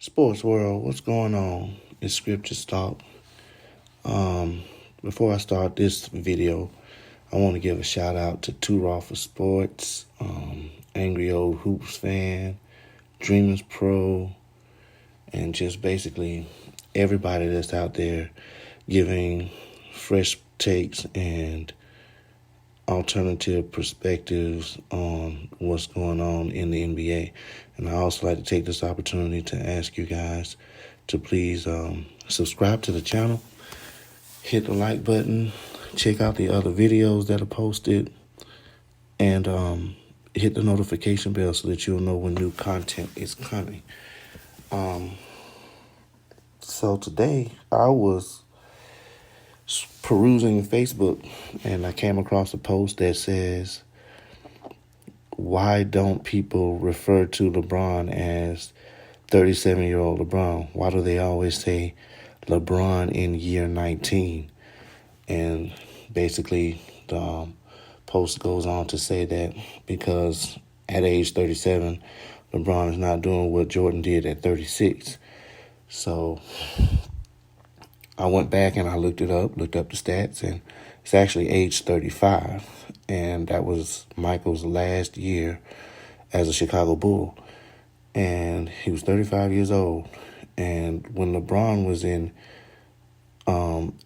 Sports world, what's going on? It's Scripture Stalk. Before I start this video, I want to give a shout out to Too Raw for Sports, Angry Old Hoops Fan, Dreamers Pro, and just basically everybody that's out there giving fresh takes and alternative perspectives on what's going on in the NBA. And I also like to take this opportunity to ask you guys to please subscribe to the channel, hit the like button, check out the other videos that are posted, and hit the notification bell so that you'll know when new content is coming. So today I was perusing Facebook and I came across a post that says, why don't people refer to LeBron as 37-year-old LeBron? Why do they always say LeBron in year 19? And basically the post goes on to say that because at age 37, LeBron is not doing what Jordan did at 36. So I went back and I looked up the stats, and it's actually age 35. And that was Michael's last year as a Chicago Bull. And he was 35 years old. And when LeBron was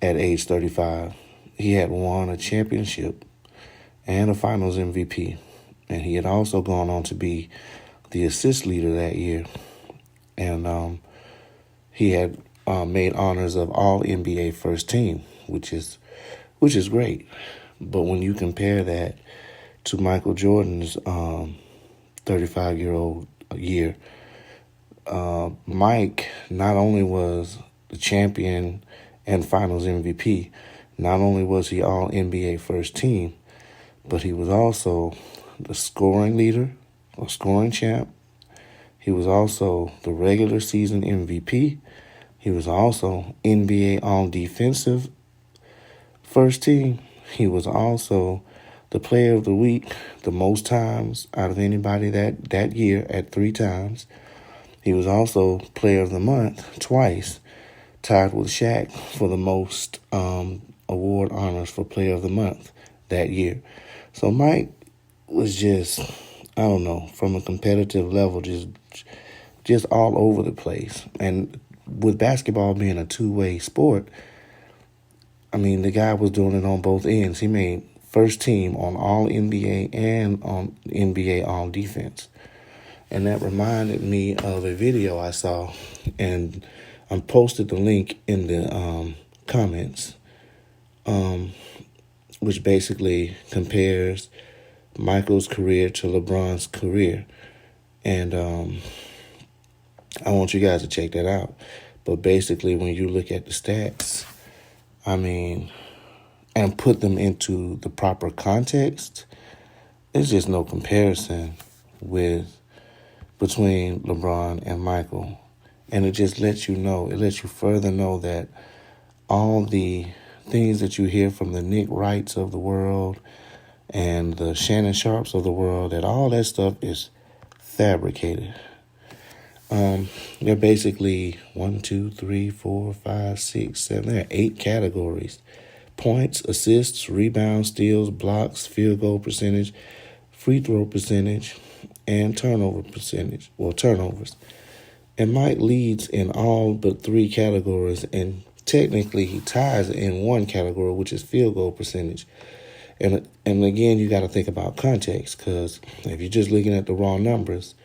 at age 35, he had won a championship and a finals MVP. And he had also gone on to be the assist leader that year. And he had made honors of all NBA first team, which is great. But when you compare that to Michael Jordan's 35-year-old year, Mike not only was the champion and finals MVP, not only was he all NBA first team, but he was also the scoring leader, or scoring champ. He was also the regular season MVP. He was also NBA all-defensive first team. He was also the player of the week the most times out of anybody that year at 3 times. He was also player of the month twice, tied with Shaq for the most award honors for player of the month that year. So Mike was just, I don't know, from a competitive level, just all over the place. And with basketball being a two-way sport, I mean, the guy was doing it on both ends. He made first team on all NBA and on NBA all defense. And that reminded me of a video I saw, and I posted the link in the comments, which basically compares Michael's career to LeBron's career. And I want you guys to check that out. But basically, when you look at the stats, I mean, and put them into the proper context, there's just no comparison between LeBron and Michael. And it just lets you further know that all the things that you hear from the Nick Wrights of the world and the Shannon Sharps of the world, that all that stuff is fabricated. There are basically 1, 2, 3, 4, 5, 6, 7, there are 8 categories: points, assists, rebounds, steals, blocks, field goal percentage, free throw percentage, and turnovers. And Mike leads in all but 3 categories, and technically he ties in one category, which is field goal percentage. And again, you got to think about context, because if you're just looking at the raw numbers,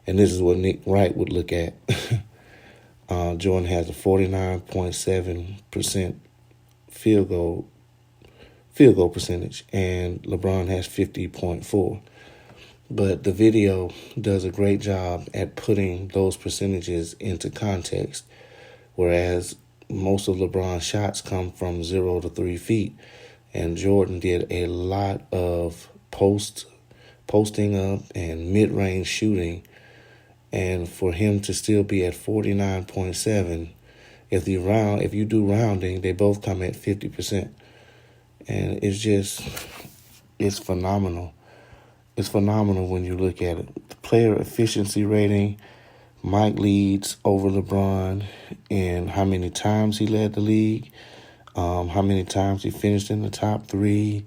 and this is what Nick Wright would look at, Jordan has a 49.7% field goal percentage, and LeBron has 50.4%. But the video does a great job at putting those percentages into context, whereas most of LeBron's shots come from 0 to 3 feet, and Jordan did a lot of posting up and mid-range shooting. And for him to still be at 49.7, if you do rounding, they both come at 50%. And it's phenomenal. It's phenomenal when you look at it. The player efficiency rating Mike leads over LeBron in how many times he led the league, how many times he finished in the top three,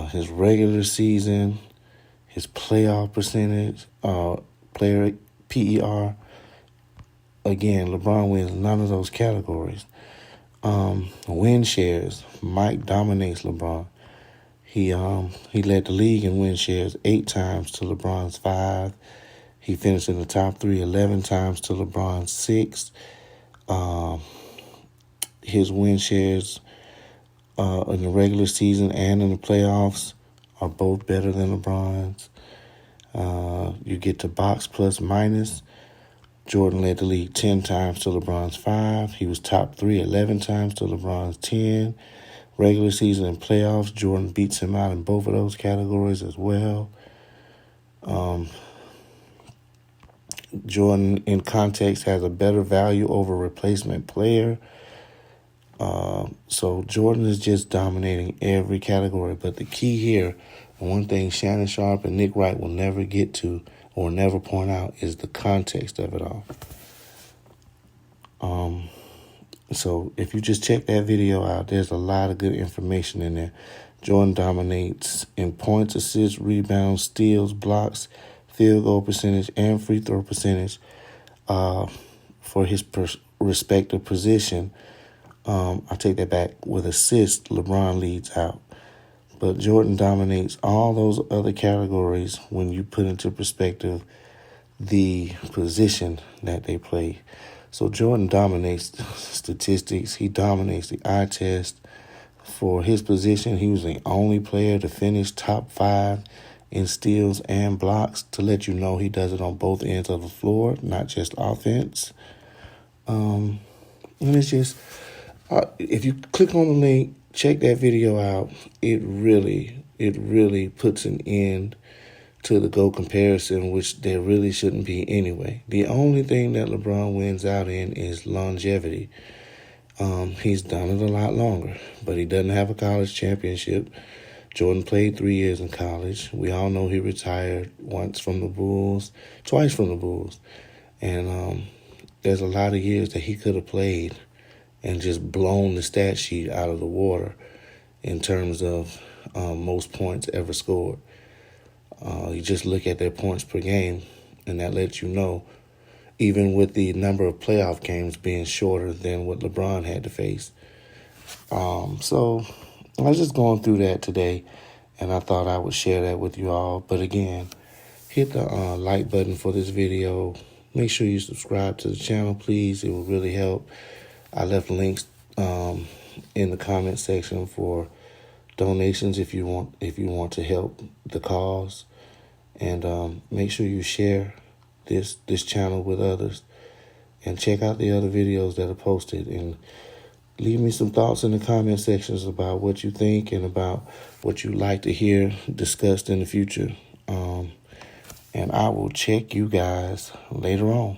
his regular season, his playoff percentage, player PER. Again, LeBron wins none of those categories. Win shares, Mike dominates LeBron. He led the league in win shares 8 times to LeBron's 5. He finished in the top 3 11 times to LeBron's 6. His win shares in the regular season and in the playoffs are both better than LeBron's. You get to box plus minus. Jordan led the league 10 times to LeBron's 5. He was top 3 11 times to LeBron's 10. Regular season and playoffs, Jordan beats him out in both of those categories as well. Jordan, in context, has a better value over replacement player. So Jordan is just dominating every category. But the key here, and one thing Shannon Sharpe and Nick Wright will never get to or never point out, is the context of it all. So if you just check that video out, there's a lot of good information in there. Jordan dominates in points, assists, rebounds, steals, blocks, field goal percentage, and free throw percentage for his respective position. I take that back. With assists, LeBron leads out. But Jordan dominates all those other categories when you put into perspective the position that they play. So Jordan dominates statistics. He dominates the eye test. For his position, he was the only player to finish top 5 in steals and blocks, to let you know he does it on both ends of the floor, not just offense. And it's just, if you click on the link, check that video out. It really puts an end to the GOAT comparison, which there really shouldn't be anyway. The only thing that LeBron wins out in is longevity. He's done it a lot longer, but he doesn't have a college championship. Jordan played 3 years in college. We all know he retired once from the Bulls, twice from the Bulls. And there's a lot of years that he could have played and just blown the stat sheet out of the water in terms of most points ever scored. You just look at their points per game, and that lets you know, even with the number of playoff games being shorter than what LeBron had to face. So I was just going through that today, and I thought I would share that with you all. But again, hit the like button for this video. Make sure you subscribe to the channel, please. It will really help. I left links in the comment section for donations if you want to help the cause. And make sure you share this channel with others, and check out the other videos that are posted, and leave me some thoughts in the comment sections about what you think and about what you'd like to hear discussed in the future. And I will check you guys later on.